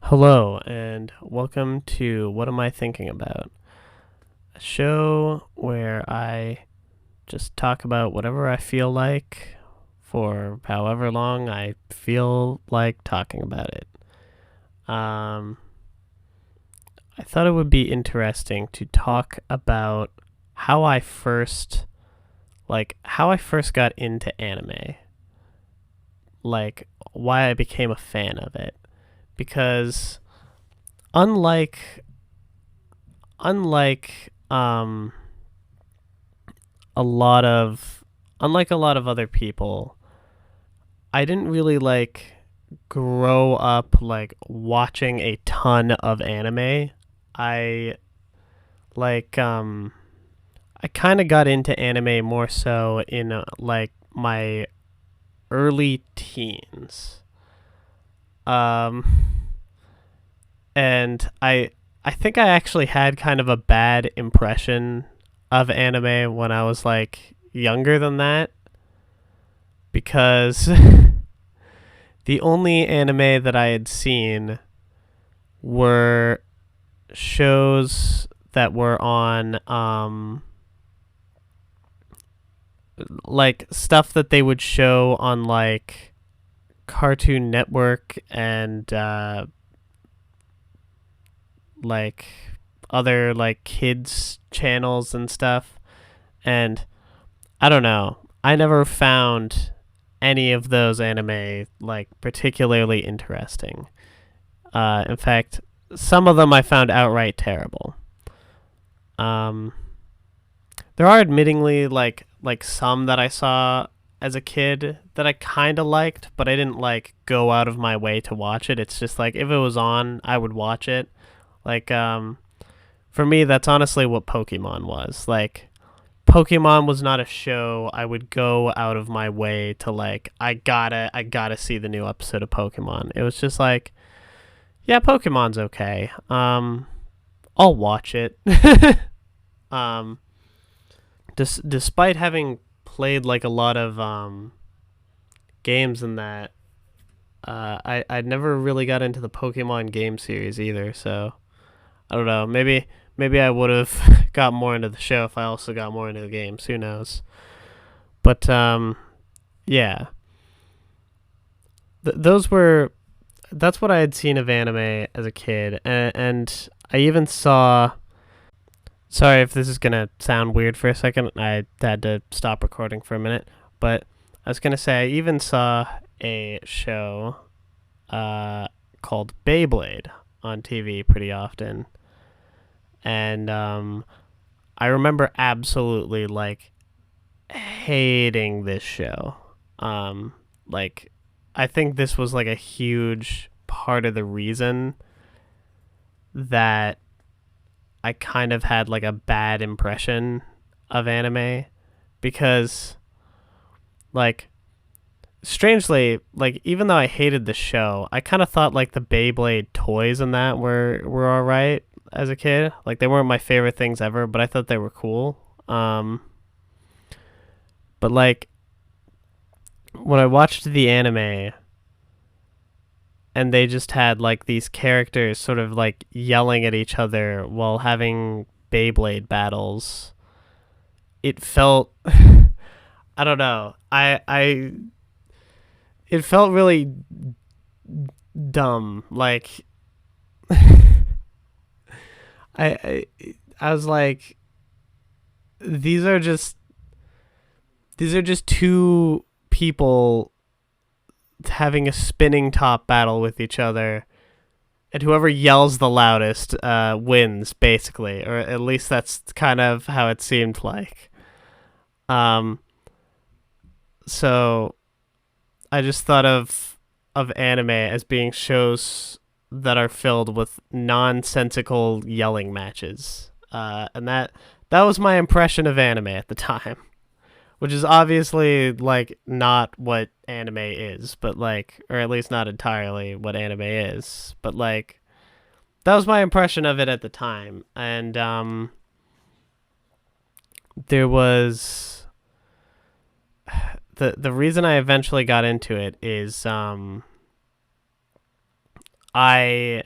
Hello, and welcome to What Am I Thinking About? A show where I just talk about whatever I feel like for however long I feel like talking about it. Um, I thought it would be interesting to talk about how I first, how I first got into anime, like, why I became a fan of it. Because unlike unlike a lot of unlike a lot of other people, I didn't really grow up watching a ton of anime. I like I kind of got into anime more so in my early teens. Um and I think I actually had kind of a bad impression of anime when I was younger than that because the only anime that I had seen were shows that were on stuff that they would show on Cartoon Network and like other kids channels and stuff. And I don't know, I never found any of those anime particularly interesting. In fact, some of them I found outright terrible. Um, there are admittingly some that I saw as a kid that I kind of liked, but I didn't go out of my way to watch it. It's just if it was on, I would watch it. Like for me, that's honestly what Pokemon was. Pokemon was not a show I would go out of my way to I gotta see the new episode of Pokemon. It was just yeah, Pokemon's okay. I'll watch it. um Despite having played a lot of games in that, I never really got into the Pokemon game series either, so I don't know. Maybe I would have got more into the show if I also got more into the games. Who knows? But yeah, those were that's what I had seen of anime as a kid, and I even saw. Sorry if this is gonna sound weird for a second. I had to stop recording for a minute, but I was gonna say I even saw a show called Beyblade on TV pretty often, and I remember absolutely hating this show. Um, like, I think this was a huge part of the reason that I kind of had a bad impression of anime because like strangely even though I hated the show, I kind of thought the Beyblade toys and that were all right as a kid. They weren't my favorite things ever, but I thought they were cool. But when I watched the anime and they just had these characters sort of yelling at each other while having Beyblade battles, it felt I don't know. I it felt really dumb. I I was these are just two people having a spinning top battle with each other, and whoever yells the loudest wins, basically, or at least that's kind of how it seemed like. Um, so I just thought of anime as being shows that are filled with nonsensical yelling matches, and that was my impression of anime at the time, which is obviously not what anime is, but or at least not entirely what anime is, but that was my impression of it at the time. And there was the reason I eventually got into it is I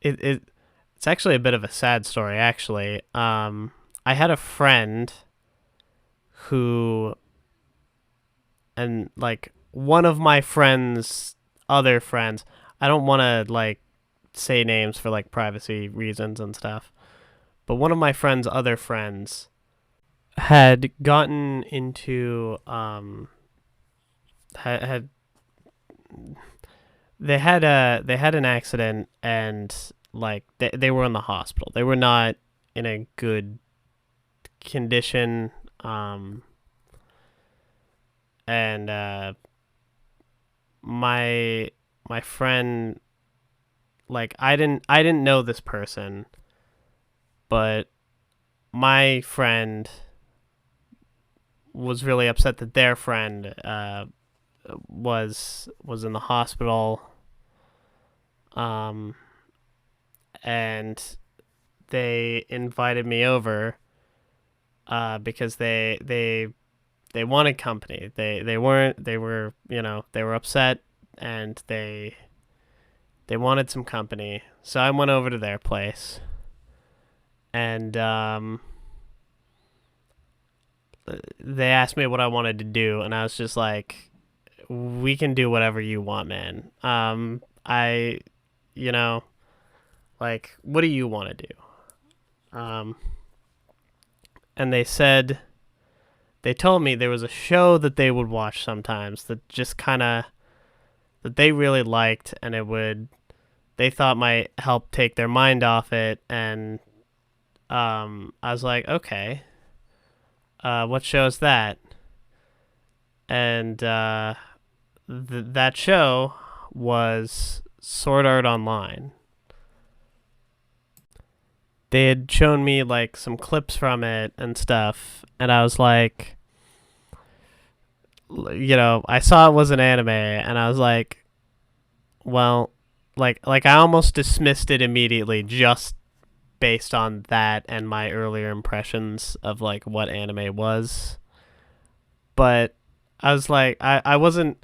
it's actually a bit of a sad story, actually. I had a friend who, and like one of my friends' other friends, I don't want to like say names for like privacy reasons and stuff, but one of my friend's other friends had gotten into had they had an accident, and like they were in the hospital. They were not in a good condition, and my my friend, like I didn't know this person, but my friend was really upset that their friend was in the hospital, um and they invited me over because they wanted company. They weren't they were, they were upset, and they wanted some company. So I went over to their place, and they asked me what I wanted to do, and I was just like, we can do whatever you want, man. I you know, like, what do you want to do? And they told me there was a show that they would watch sometimes that just kind of, that they really liked, and they thought might help take their mind off it. And I was like, okay, what show is that? And that show was Sword Art Online. They had shown me like some clips from it and stuff, and I was like, I saw it was an anime, and I was like, well, like I almost dismissed it immediately just based on that and my earlier impressions of like what anime was. But I was like, I wasn't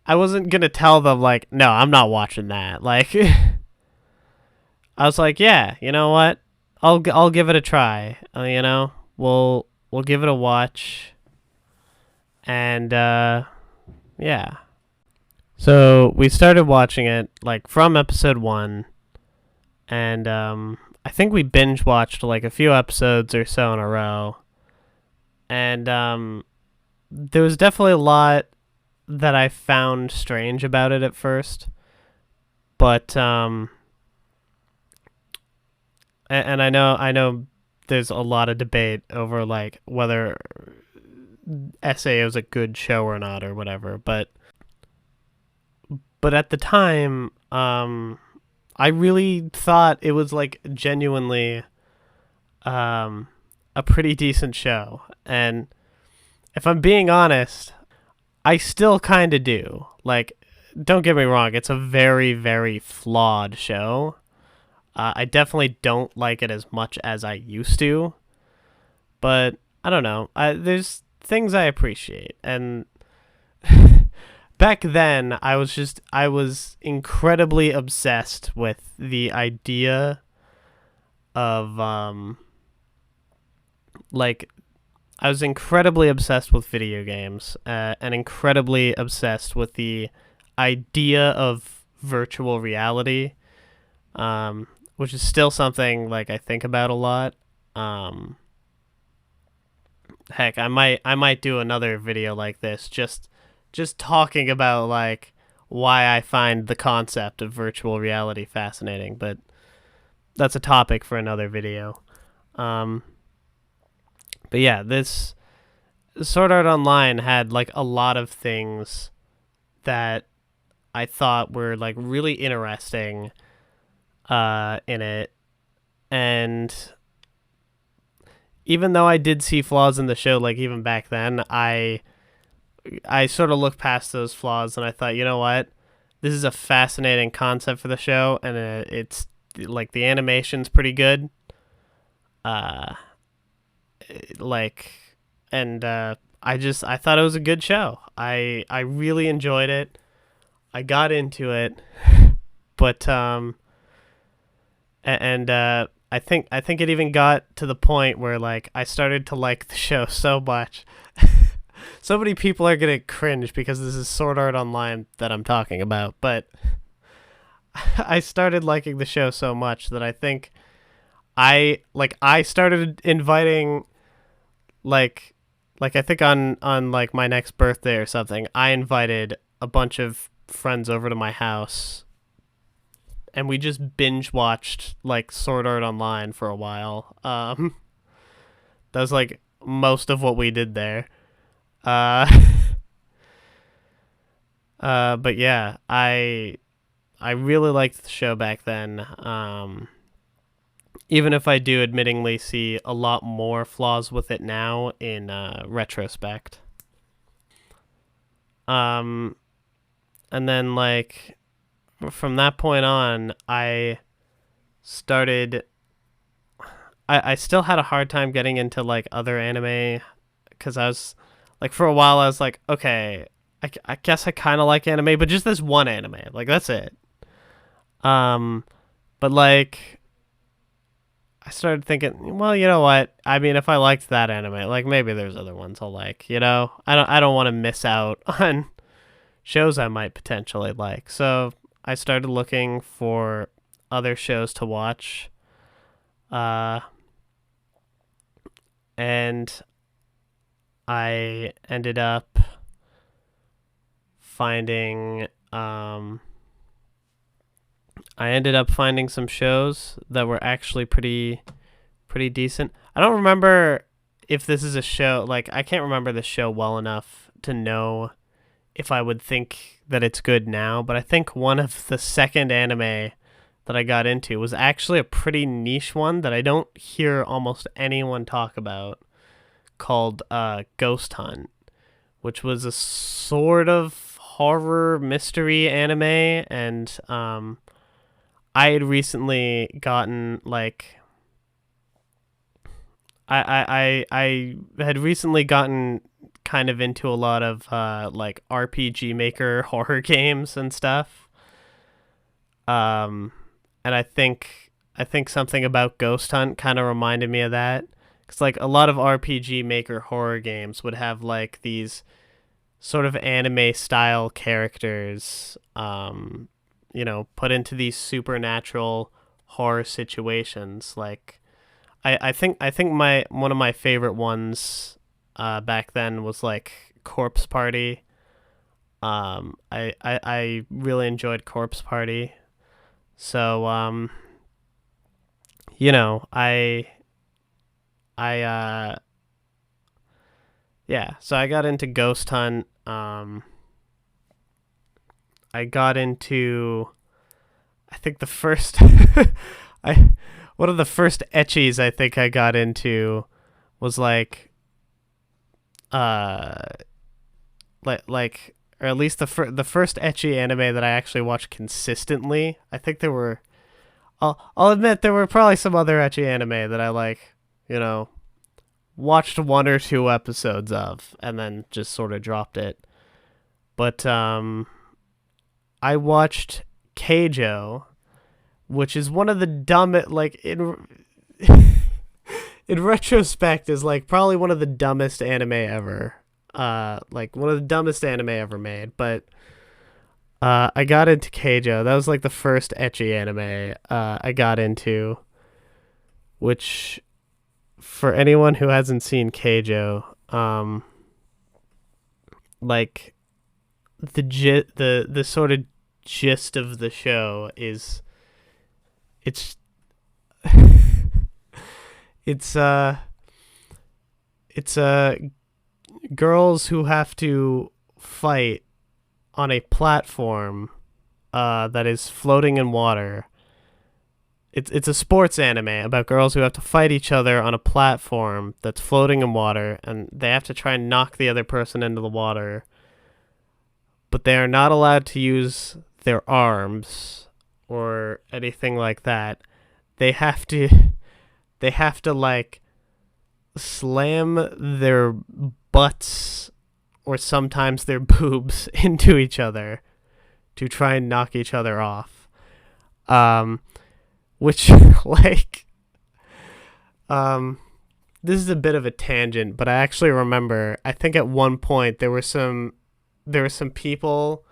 gonna tell them like, no, I'm not watching that. Like, I was like, yeah, you know what? I'll give it a try. We'll give it a watch, and yeah. So we started watching it like from episode 1, and I think we binge watched like a few episodes or so in a row, and there was definitely a lot that I found strange about it at first, but and I know there's a lot of debate over like whether SA is a good show or not or whatever, but at the time, I really thought it was like genuinely a pretty decent show. And if I'm being honest, I still kind of do. Like, don't get me wrong, it's a very, very flawed show. I definitely don't like it as much as I used to, but I don't know. There's things I appreciate, and back then I was incredibly obsessed with the idea of like I was incredibly obsessed with video games, and incredibly obsessed with the idea of virtual reality, which is still something like I think about a lot. Um, Heck, I might do another video like this, just talking about like why I find the concept of virtual reality fascinating, but that's a topic for another video. Um, but yeah, this Sword Art Online had like a lot of things that I thought were like really interesting in it, and even though I did see flaws in the show, like even back then, I sort of looked past those flaws, and I thought, you know what, this is a fascinating concept for the show, and it's like the animation's pretty good, uh, like, and I thought it was a good show. I really enjoyed it. I got into it, but And I think it even got to the point where like I started to like the show so much. So many people are gonna cringe because this is Sword Art Online that I'm talking about, but I started liking the show so much that I think I started inviting like I think on like my next birthday or something, I invited a bunch of friends over to my house and we just binge watched like Sword Art Online for a while. That was like most of what we did there. Uh but yeah, I really liked the show back then. Even if I do admittingly see a lot more flaws with it now in retrospect. Um, and then like from that point on, started. I still had a hard time getting into like other anime because I was like for a while I was like okay I guess I kind of like anime but just this one anime like that's it. Um, but like I started thinking, well, you know what? I mean, if I liked that anime, like maybe there's other ones I'll like. You know, I don't want to miss out on shows I might potentially like. So I started looking for other shows to watch. Uh, and I ended up finding some shows that were actually pretty decent. I don't remember if this is a show like I can't remember the show well enough to know if I would think that it's good now, but I think one of the second anime that I got into was actually a pretty niche one that I don't hear almost anyone talk about called Ghost Hunt, which was a sort of horror mystery anime and I had recently gotten like I had recently gotten kind of into a lot of like RPG Maker horror games and stuff. Um, and I think something about Ghost Hunt kind of reminded me of that. Cause like a lot of RPG Maker horror games would have like these sort of anime style characters, put into these supernatural horror situations. Like I think my one of my favorite ones back then was like Corpse Party. I really enjoyed Corpse Party. So you know, I yeah, so I got into Ghost Hunt. I got into I think the first I one of the first etchies I think I got into was uh like or at least the first etchy anime that I actually watched consistently. I think there were I'll admit there were probably some other etchy anime that I like, you know, watched one or two episodes of and then just sort of dropped it. But I watched Keijo, which is one of the dumbest like in retrospect is like probably one of the dumbest anime ever. Like one of the dumbest anime ever made, but I got into Keijo. That was like the first etchy anime I got into, which for anyone who hasn't seen Keijo, like the sort of gist of the show is it's it's girls who have to fight on a platform that is floating in water. It's a sports anime about girls who have to fight each other on a platform that's floating in water, and they have to try and knock the other person into the water. But they are not allowed to use their arms or anything like that. They have to like slam their butts or sometimes their boobs into each other to try and knock each other off. Um, which like um this is a bit of a tangent, but I actually remember, I think at one point there were some people,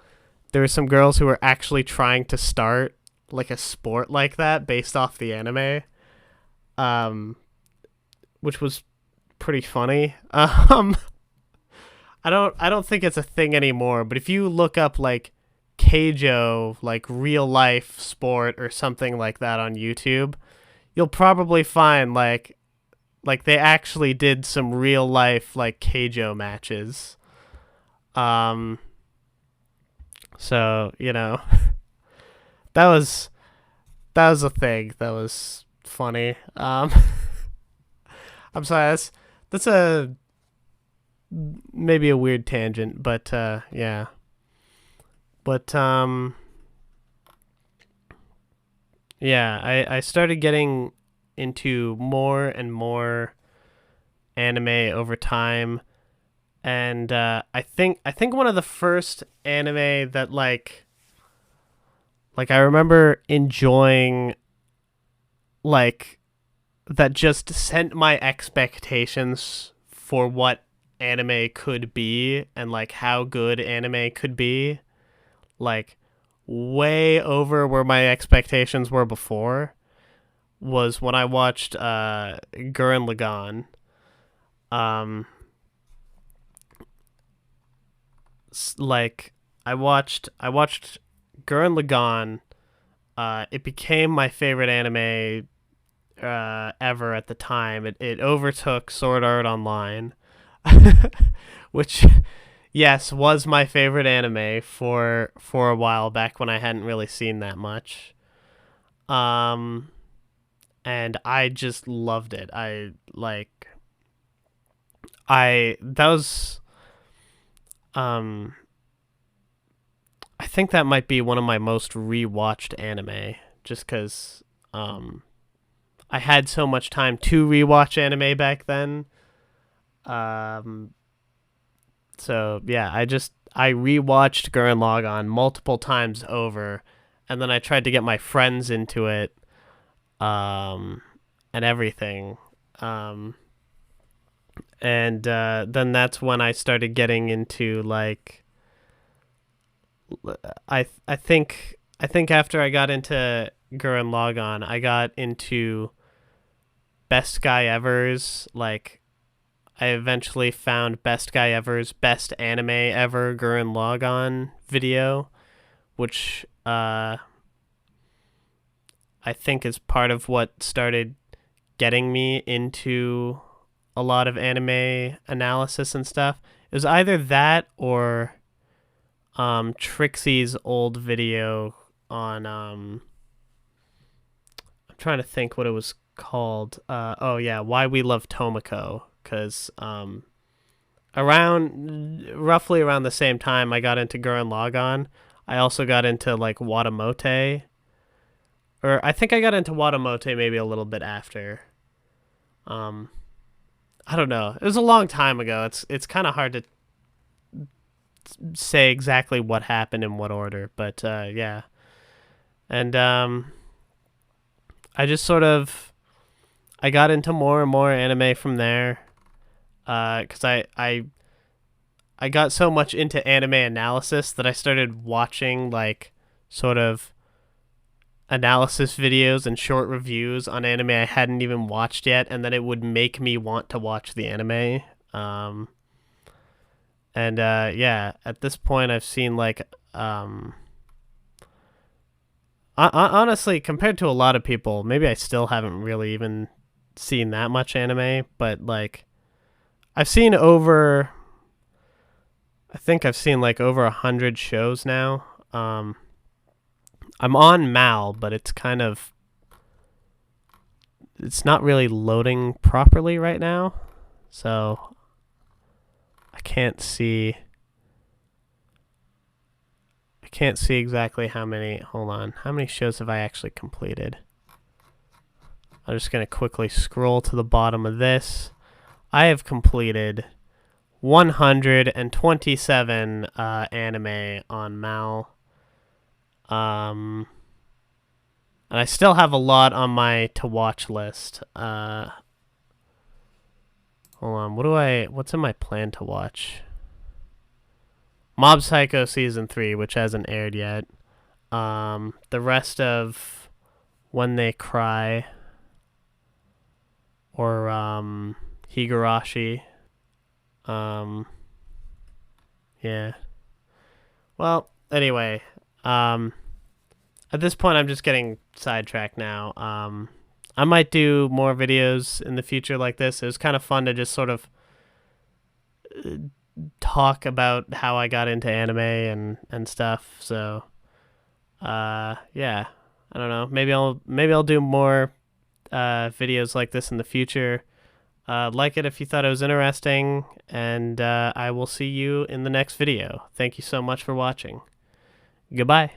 there were some girls who were actually trying to start like a sport like that based off the anime, um, which was pretty funny. I don't think it's a thing anymore, but if you look up like Keijo, like real life sport or something like that on YouTube, you'll probably find like they actually did some real life like Keijo matches. Um, so you know that was that was a thing that was funny. I'm sorry, that's a maybe a weird tangent, but yeah. But yeah, I started getting into more and more anime over time, and I think one of the first anime that like I remember enjoying, like, that just sent my expectations for what anime could be and like how good anime could be, like, way over where my expectations were before, was when I watched Gurren Lagann. Um, like I watched Gurren Lagann. It became my favorite anime ever at the time. It overtook Sword Art Online, which, yes, was my favorite anime for a while back when I hadn't really seen that much. Um, and I just loved it. I that was um I think that might be one of my most rewatched anime, just because um I had so much time to rewatch anime back then. Um, so yeah, I rewatched Gurren Lagann multiple times over, and then I tried to get my friends into it, um, and everything. Um, and then that's when I started getting into like I think after I got into Gurren Lagann, I got into Best Guy Ever's, like, I eventually found Best Guy Ever's Best Anime Ever Gurren Lagann video, which I think is part of what started getting me into a lot of anime analysis and stuff. It was either that or Trixie's old video on I'm trying to think what it was called. Oh yeah, Why We Love Tomoko, because around roughly around the same time I got into Gurren Lagann, I also got into like Watamote, or I think I got into Watamote maybe a little bit after. Um, I don't know. It was a long time ago. It's kind of hard to say exactly what happened in what order, but yeah. And I just sort of I got into more and more anime from there, because I got so much into anime analysis that I started watching like sort of analysis videos and short reviews on anime I hadn't even watched yet, and then it would make me want to watch the anime. Um, and yeah, at this point, I've seen like honestly, compared to a lot of people, maybe I still haven't really even seen that much anime, but like I've seen over. I think I've seen like over 100 shows now. I'm on Mal, but it's not really loading properly right now, so I can't see. I can't see exactly how many. Hold on, how many shows have I actually completed? I'm just gonna quickly scroll to the bottom of this. I have completed 127 anime on Mal. And And I still have a lot on my to watch list. Hold on, what's in my plan to watch? Mob Psycho Season 3, which hasn't aired yet. The rest of When They Cry, or Higurashi. Yeah. Well, anyway, at this point I'm just getting sidetracked now. I might do more videos in the future like this. It was kind of fun to just sort of talk about how I got into anime and stuff. So, yeah, I don't know. Maybe I'll do more videos like this in the future. Like it if you thought it was interesting, and I will see you in the next video. Thank you so much for watching. Goodbye.